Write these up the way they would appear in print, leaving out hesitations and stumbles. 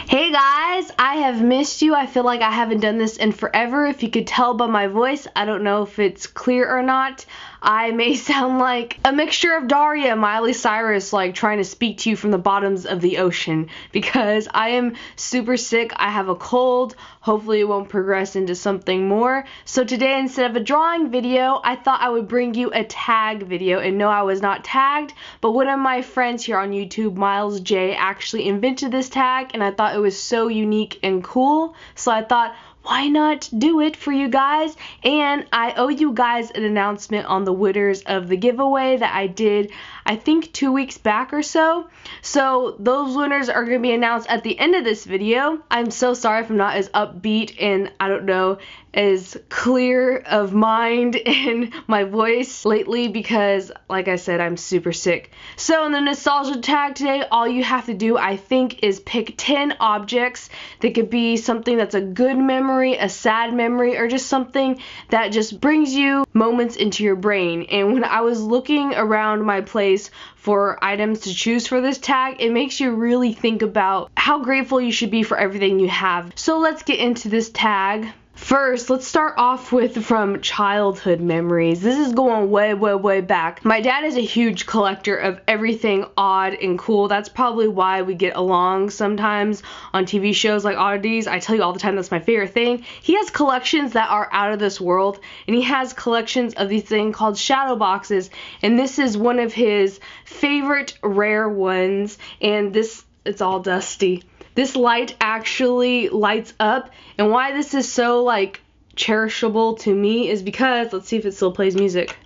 Hey guys, I have missed you. I feel like I haven't done this in forever. If you could tell by my voice, I don't know if it's clear or not. I may sound like a mixture of Daria and Miley Cyrus, like trying to speak to you from the bottoms of the ocean, because I am super sick. I have a cold. Hopefully it won't progress into something more. So today, instead of a drawing video, I thought I would bring you a tag video. And no, I was not tagged, but one of my friends here on YouTube, Miles J, actually invented this tag, and I thought it was so unique and cool. So I thought, why not do it for you guys? And I owe you guys an announcement on the winners of the giveaway that I did, I think 2 weeks back or so. So those winners are going to be announced at the end of this video. I'm so sorry if I'm not as upbeat and, I don't know, as clear of mind in my voice lately because, like I said, I'm super sick. So in the nostalgia tag today, all you have to do, I think, is pick 10 objects that could be something that's a good memory, a sad memory, or just something that just brings you moments into your brain. And when I was looking around my place for items to choose for this tag, it makes you really think about how grateful you should be for everything you have. So let's get into this tag. First, let's start off with from childhood memories. This is going way back. My dad is a huge collector of everything odd and cool. That's probably why we get along sometimes on TV shows like Oddities. I tell you all the time that's my favorite thing. He has collections that are out of this world, and he has collections of these things called shadow boxes, and this is one of his favorite rare ones, and it's all dusty. This light actually lights up, and why this is so like cherishable to me is because, let's see if it still plays music.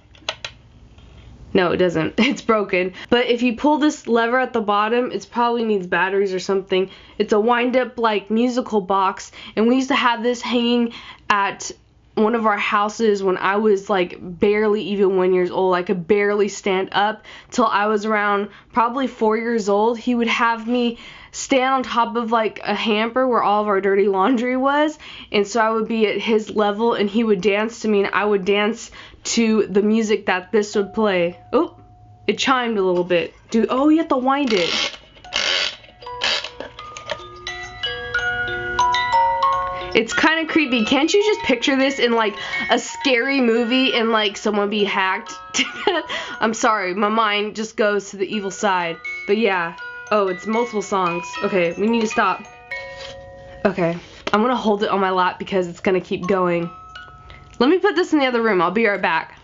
No, it doesn't. It's broken. But if you pull this lever at the bottom, it probably needs batteries or something. It's a wind-up like musical box, and we used to have this hanging at one of our houses when I was like barely even 1 year old. I could barely stand up till I was around probably 4 years old. He would have me stand on top of like a hamper where all of our dirty laundry was, and so I would be at his level and he would dance to me and I would dance to the music that this would play. Oh, it chimed a little bit. Dude, oh, you have to wind it. It's kind of creepy. Can't you just picture this in like a scary movie and like someone be hacked? I'm sorry, my mind just goes to the evil side. But yeah. Oh, it's multiple songs. Okay, we need to stop. Okay, I'm gonna hold it on my lap because it's gonna keep going. Let me put this in the other room. I'll be right back.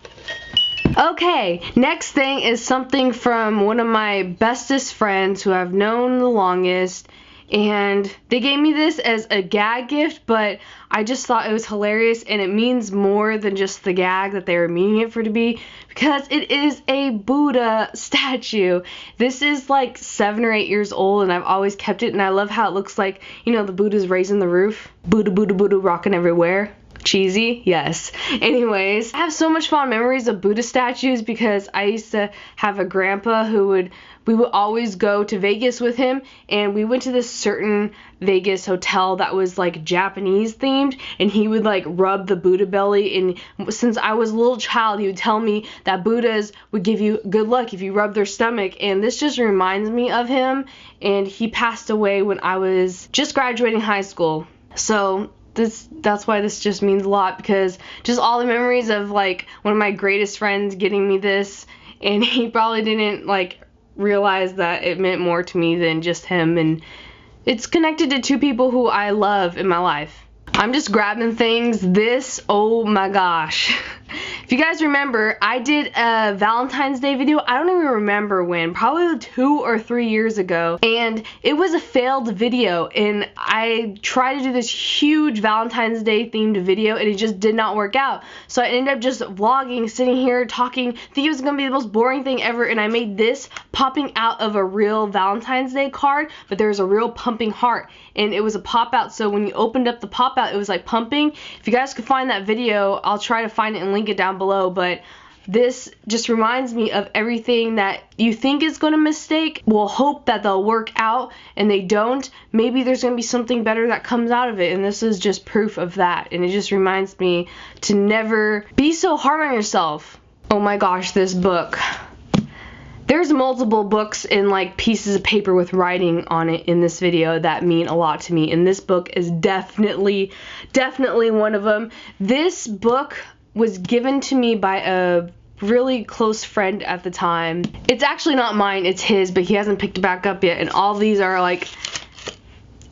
Okay, next thing is something from one of my bestest friends who I've known the longest, and they gave me this as a gag gift, but I just thought it was hilarious, and it means more than just the gag that they were meaning it for to be, because it is a Buddha statue. This is like 7 or 8 years old, and I've always kept it, and I love how it looks like, you know, the Buddha's raising the roof. Buddha, Buddha, Buddha, rocking everywhere. Cheesy? Yes. Anyways, I have so much fond memories of Buddha statues because I used to have a grandpa who we would always go to Vegas with him, and we went to this certain Vegas hotel that was like Japanese themed, and he would like rub the Buddha belly, and since I was a little child, he would tell me that Buddhas would give you good luck if you rub their stomach, and this just reminds me of him, and he passed away when I was just graduating high school. So that's why this just means a lot, because just all the memories of like one of my greatest friends getting me this, and he probably didn't like realize that it meant more to me than just him, and it's connected to 2 people who I love in my life. I'm just grabbing things. This, oh my gosh. If you guys remember, I did a Valentine's Day video. I don't even remember when, probably 2 or 3 years ago, and it was a failed video, and I tried to do this huge Valentine's Day themed video, and it just did not work out. So I ended up just vlogging, sitting here talking, thinking it was gonna be the most boring thing ever, and I made this popping out of a real Valentine's Day card, but there was a real pumping heart, and it was a pop out, so when you opened up the pop out, it was like pumping. If you guys could find that video, I'll try to find it and link it down below, but this just reminds me of everything that you think is going to mistake. We'll hope that they'll work out, and they don't. Maybe there's going to be something better that comes out of it, and this is just proof of that, and it just reminds me to never be so hard on yourself. Oh my gosh, this book. There's multiple books and like pieces of paper with writing on it in this video that mean a lot to me, and this book is definitely one of them. This book was given to me by a really close friend at the time. It's actually not mine, it's his, but he hasn't picked it back up yet, and all these are like,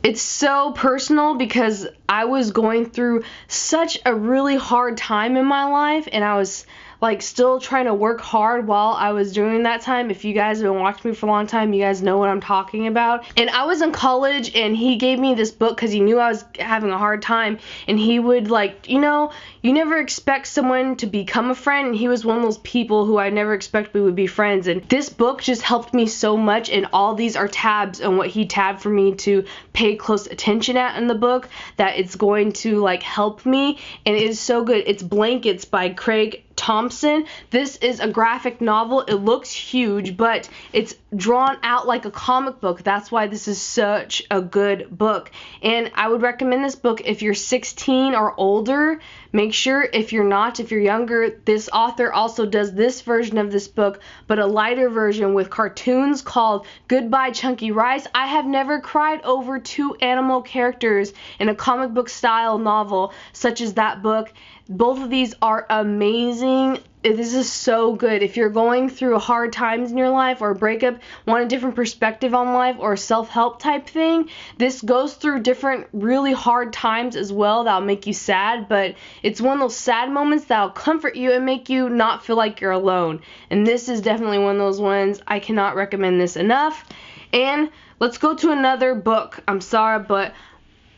it's so personal because I was going through such a really hard time in my life, and I was like still trying to work hard while I was doing that time. If you guys have been watching me for a long time, you guys know what I'm talking about. And I was in college, and he gave me this book because he knew I was having a hard time, and he would like, you know, you never expect someone to become a friend, and he was one of those people who I never expected we would be friends. And this book just helped me so much, and all these are tabs on what he tabbed for me to pay close attention at in the book, that it's going to like help me, and it is so good. It's Blankets by Craig Thompson. This is a graphic novel. It looks huge, but it's drawn out like a comic book. That's why this is such a good book, and I would recommend this book if you're 16 or older. Make sure if you're not, if you're younger, this author also does this version of this book, but a lighter version with cartoons called Goodbye Chunky Rice. I have never cried over 2 animal characters in a comic book style novel such as that book. Both of these are amazing. This is so good. If you're going through hard times in your life or a breakup, want a different perspective on life or a self-help type thing, this goes through different really hard times as well that'll make you sad, but it's one of those sad moments that'll comfort you and make you not feel like you're alone. And this is definitely one of those ones. I cannot recommend this enough. And let's go to another book. I'm sorry, but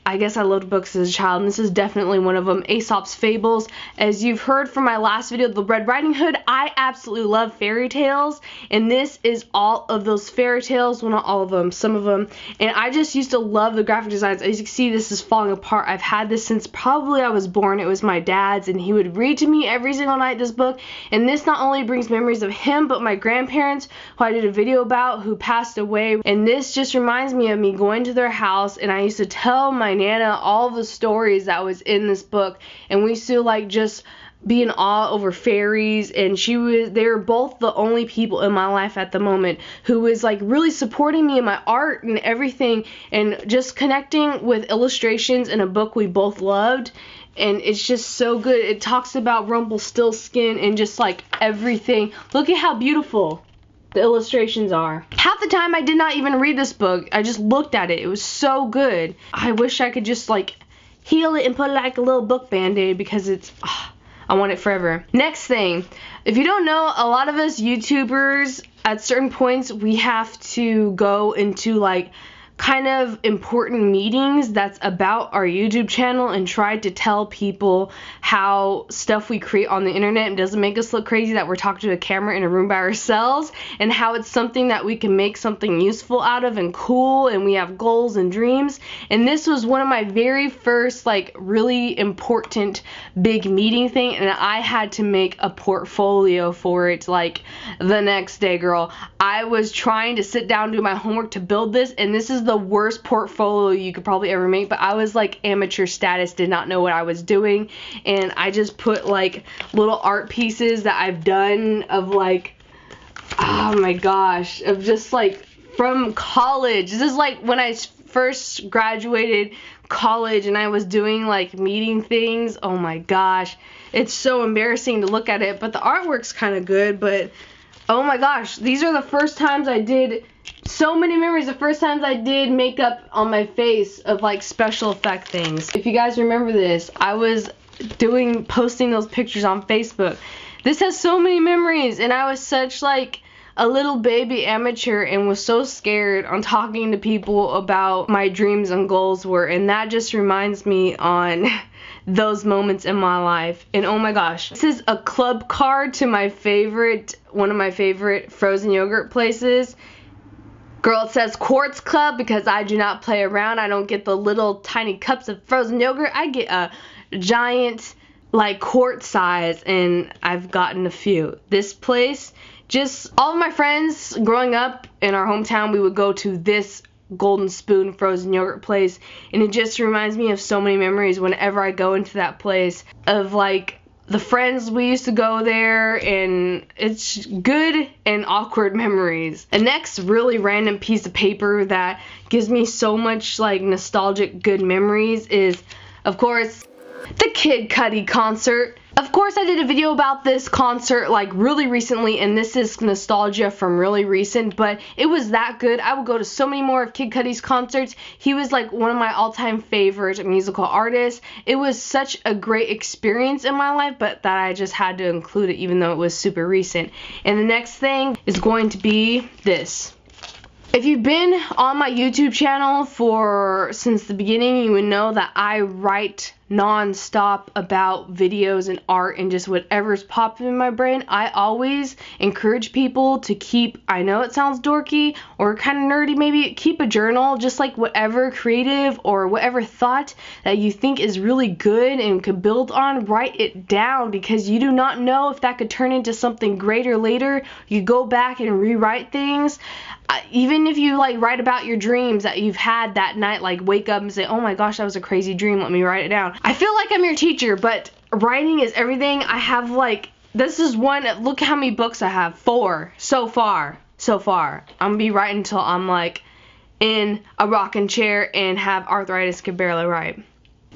I guess I loved books as a child, and this is definitely one of them, Aesop's Fables. As you've heard from my last video, The Red Riding Hood, I absolutely love fairy tales, and this is all of those fairy tales. Well, not all of them, some of them. And I just used to love the graphic designs. As you can see, this is falling apart. I've had this since probably I was born. It was my dad's, and he would read to me every single night this book. And this not only brings memories of him, but my grandparents, who I did a video about, who passed away. And this just reminds me of me going to their house, and I used to tell my Nana all the stories that was in this book, and we used to like just be in awe over fairies, and they were both the only people in my life at the moment who was like really supporting me in my art and everything, and just connecting with illustrations in a book we both loved. And it's just so good. It talks about Rumpelstiltskin and just like everything. Look at how beautiful the illustrations are. Half the time I did not even read this book. I just looked at it. It was so good. I wish I could just like heal it and put like a little book band-aid, because it's I want it forever. Next thing, if you don't know, a lot of us YouTubers at certain points we have to go into like kind of important meetings that's about our YouTube channel and try to tell people how stuff we create on the internet doesn't make us look crazy, that we're talking to a camera in a room by ourselves, and how it's something that we can make something useful out of and cool, and we have goals and dreams. And this was one of my very first like really important big meeting thing, and I had to make a portfolio for it like the next day, girl. I was trying to sit down and do my homework to build this, and this is the worst portfolio you could probably ever make, but I was like amateur status, did not know what I was doing, and I just put like little art pieces that I've done of like, oh my gosh, of just like from college. This is like when I first graduated college and I was doing like meeting things. Oh my gosh, it's so embarrassing to look at it, but the artwork's kind of good. But oh my gosh, these are the first times I did, so many memories, the first times I did makeup on my face of like special effect things. If you guys remember this, I was posting those pictures on Facebook. This has so many memories, and I was such like a little baby amateur and was so scared on talking to people about my dreams and goals were, and that just reminds me on those moments in my life. And oh my gosh, this is a club card to one of my favorite frozen yogurt places. Girl, it says Quartz Club because I do not play around. I don't get the little tiny cups of frozen yogurt. I get a giant like quart size, and I've gotten a few. This place, just all of my friends growing up in our hometown, we would go to this Golden Spoon frozen yogurt place, and it just reminds me of so many memories whenever I go into that place of like the friends we used to go there, and it's good and awkward memories. And next really random piece of paper that gives me so much like nostalgic good memories is, of course, the Kid Cudi concert. Of course, I did a video about this concert like really recently, and this is nostalgia from really recent, but it was that good. I will go to so many more of Kid Cudi's concerts. He was like one of my all-time favorite musical artists. It was such a great experience in my life, but that I just had to include it even though it was super recent. And the next thing is going to be this. If you've been on my YouTube channel since the beginning, you would know that I write non-stop about videos and art and just whatever's popping in my brain. I always encourage people to keep, I know it sounds dorky or kind of nerdy maybe, keep a journal, just like whatever creative or whatever thought that you think is really good and could build on, write it down, because you do not know if that could turn into something greater later. You go back and rewrite things. Even if you like write about your dreams that you've had that night, like wake up and say, oh my gosh, that was a crazy dream, let me write it down. I feel like I'm your teacher, but writing is everything. I have like, this is one, look how many books I have, 4 so far. I'm gonna be writing until I'm like in a rocking chair and have arthritis, can barely write.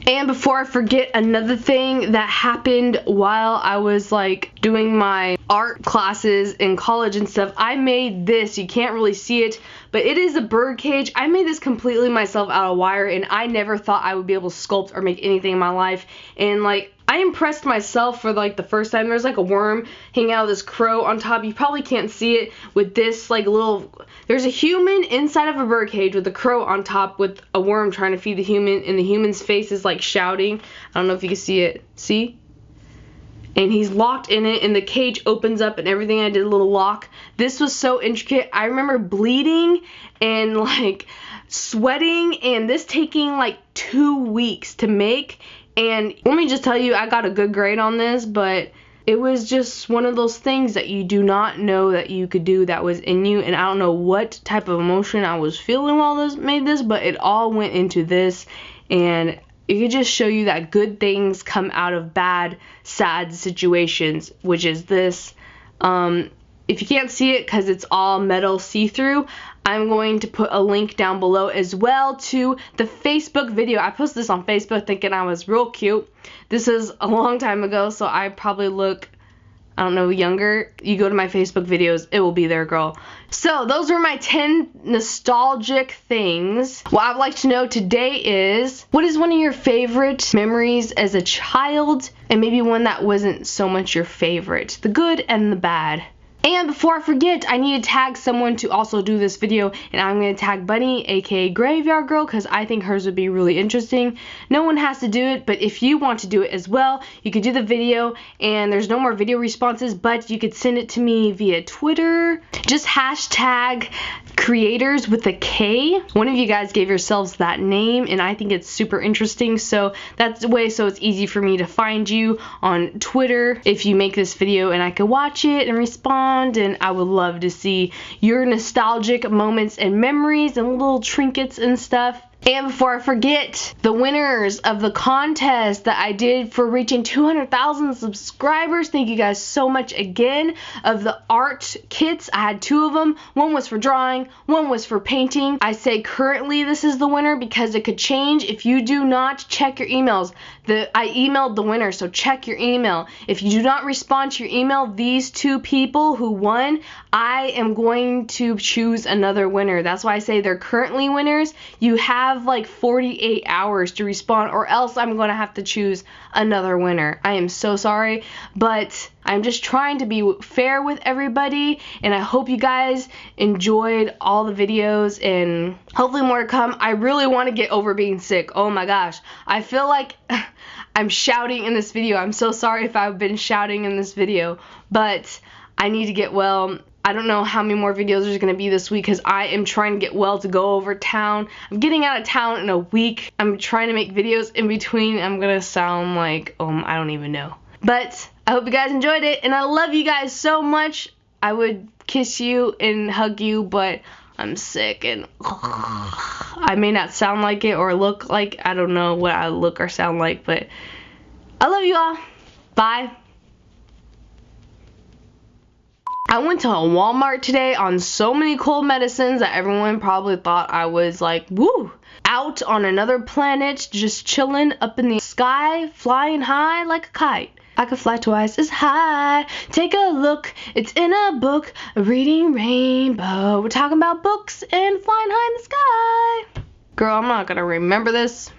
And before I forget, another thing that happened while I was like doing my art classes in college and stuff, I made this. You can't really see it, but it is a bird cage. I made this completely myself out of wire, and I never thought I would be able to sculpt or make anything in my life. And like, I impressed myself for like the first time. There's like a worm hanging out of this crow on top. You probably can't see it with this like little, there's a human inside of a bird cage with a crow on top with a worm trying to feed the human, and the human's face is like shouting. I don't know if you can see it. See? And he's locked in it, and the cage opens up and everything. I did a little lock. This was so intricate. I remember bleeding and like sweating, and this taking like 2 weeks to make. And let me just tell you, I got a good grade on this, but it was just one of those things that you do not know that you could do that was in you. And I don't know what type of emotion I was feeling while this made this, but it all went into this. And it could just show you that good things come out of bad, sad situations, which is this. If you can't see it because it's all metal see-through, I'm going to put a link down below as well to the Facebook video. I posted this on Facebook thinking I was real cute. This is a long time ago, so I probably look, I don't know, younger. You go to my Facebook videos, it will be there, girl. So those were my 10 nostalgic things. What I'd like to know today is, what is one of your favorite memories as a child, and maybe one that wasn't so much your favorite, the good and the bad. And before I forget, I need to tag someone to also do this video, and I'm going to tag Bunny, aka Graveyard Girl, because I think hers would be really interesting. No one has to do it, but if you want to do it as well, you could do the video, and there's no more video responses, but you could send it to me via Twitter. Just hashtag creators with a K. One of you guys gave yourselves that name, and I think it's super interesting, so that's the way so it's easy for me to find you on Twitter if you make this video, and I could watch it and respond. And I would love to see your nostalgic moments and memories and little trinkets and stuff. And before I forget, the winners of the contest that I did for reaching 200,000 subscribers, thank you guys so much again, of the art kits. I had 2 of them. One was for drawing, one was for painting. I say currently this is the winner because it could change if you do not check your emails. I emailed the winner, so check your email. If you do not respond to your email, these 2 people who won, I am going to choose another winner. That's why I say they're currently winners. You have like 48 hours to respond, or else I'm going to have to choose another winner. I am so sorry, but I'm just trying to be fair with everybody, and I hope you guys enjoyed all the videos, and hopefully more to come. I really want to get over being sick. Oh my gosh. I feel like I'm shouting in this video. I'm so sorry if I've been shouting in this video, but I need to get well. I don't know how many more videos there's going to be this week because I am trying to get well to go over town. I'm getting out of town in a week. I'm trying to make videos in between. I'm going to sound like, I don't even know. But I hope you guys enjoyed it, and I love you guys so much. I would kiss you and hug you, but I'm sick, and I may not sound like it or look like, I don't know what I look or sound like, but I love you all. Bye. I went to Walmart today on so many cold medicines that everyone probably thought I was like, woo, out on another planet, just chilling up in the sky, flying high like a kite. I could fly twice as high. Take a look, it's in a book, a reading rainbow. We're talking about books and flying high in the sky. Girl, I'm not gonna remember this.